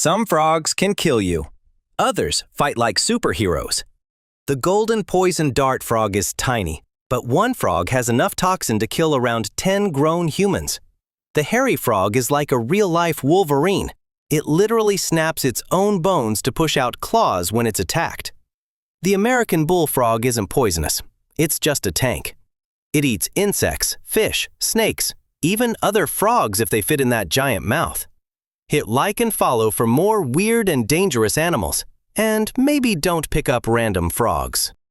Some frogs can kill you. Others fight like superheroes. The golden poison dart frog is tiny, but one frog has enough toxin to kill around 10 grown humans. The hairy frog is like a real-life Wolverine. It literally snaps its own bones to push out claws when it's attacked. The American bullfrog isn't poisonous. It's just a tank. It eats insects, fish, snakes, even other frogs if they fit in that giant mouth. Hit like and follow for more weird and dangerous animals. And maybe don't pick up random frogs.